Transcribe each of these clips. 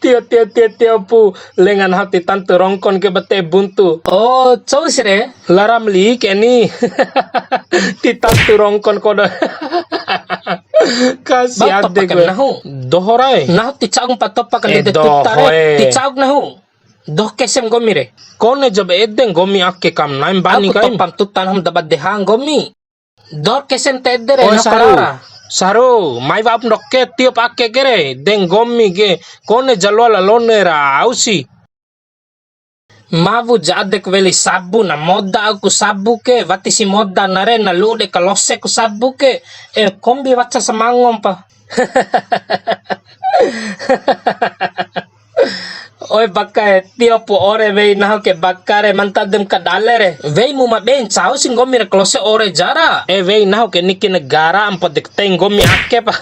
Tio pu lengan hati tante rongkon ke bete buntu. Oh, cowok sih laram li keni. Ti tante rongkon kodo. Kasih adek gue. Dohorai. Nahu ti caung patopakan de tutare. Ti caung nahu. Doh kesem gomire. Kone job edeng gomi akke kam naim bani kaim. Aku topam tutan ham dapat dehang gomi. Dor kesem te edere no karara. Saru, mai va apnokke tiop akke kere den gomi ge kone jalwala lonera ausi. Mavu jadek veli sabu na moda aku sabu ke vati si moda nare na lude kalose ku sabu ke kombi wacha samangom pa. Oi bakai tio po ore vei naho ke bakare mantadem ka dalere vei mu ma ben chao sing gomi re klose ore jara vei naho ke niki negara ampo dekteng gomi akke pa.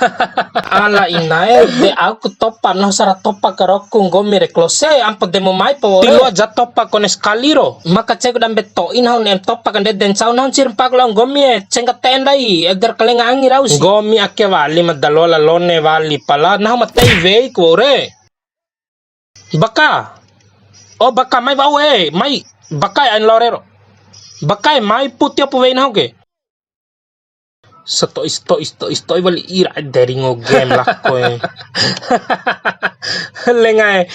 Ala inae de aku topa no sara topa karokku gomi re klose ampo demo mai po ore tilo ja topa kone skaliro maka cek dan beto inau nem topa kan den chao naho cirpak long gomi cenga tendai eder kalenga angir aus gomi akke wali madalola lone wali pala naho matei vei ko ore. Baka, oh baka mai bau mai baka an lorero, baka mai putih apa wain hauke. Isto bali ira dari ngo game lah koe. Lengai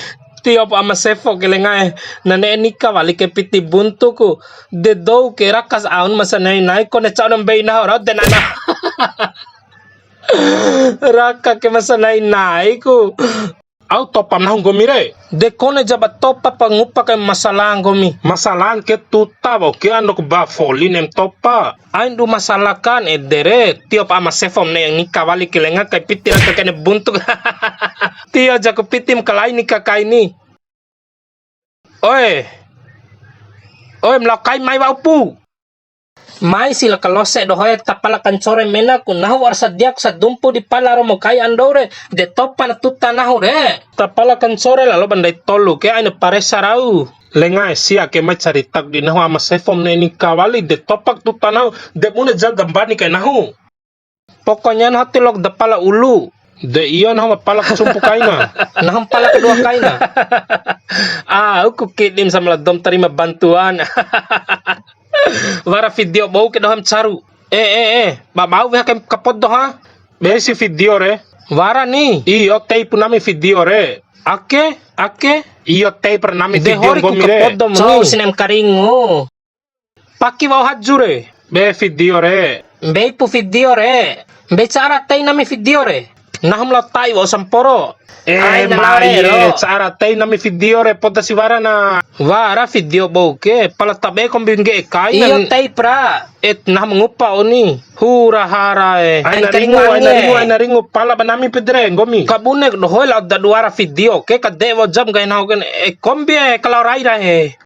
tiop ama sefo ke lengai nane nika wali ke piti buntuku de dou ke rakas aun masa nai kone caudam bei na ora de nana. Raka ke masa nai ku. Au topam nahung gomire de kone jabat topa pangupa ke masalah gomi masalah ke tuta bo ke andok ba foli nem topa aindu masalah kan edere tiop ama sefom ne yang nikah wali kelenga kai pitir ka kene buntu. Tio jago pitim kalai nikah kai ni oi melakai mai baupu mai sila kalose dohoe tapala kancore mena ku nahu warsa diak sa dumpu di pala romo kai andore de topa na tuta nahu re tapala kancore lalo bandai tolu ke aine pare sarau lengai sia ke mai caritak di nahu ama sefom ne ni kawali de topak tuta nahu de mune jaga bani kai nahu pokoknya hati lok de pala ulu de ion hama pala kusumpu kaina naham pala kedua kaina. Aku kirim sama dom terima bantuan. Wara video bau ke doham caru. Ba bau ve ke kapot doha. Besi video re. Wara ni. Iyo tei punami video re. Ake. Iyo tei pernami video gomi re. Cau sinem karingu. Paki bau hajure. Be video re. Be pu video re. Be cara tei nami video re. Naham la tai bau samporo. Cara tei nami video re pota si wara na wara video bau ke pala tabe kombinge kai iyo tei pra nah mengupa oni hura hara aina ringu pala banami pedre gomi kabune dohoi la da duara video ke kade wo jam gain haugen kombi kalau rai rahe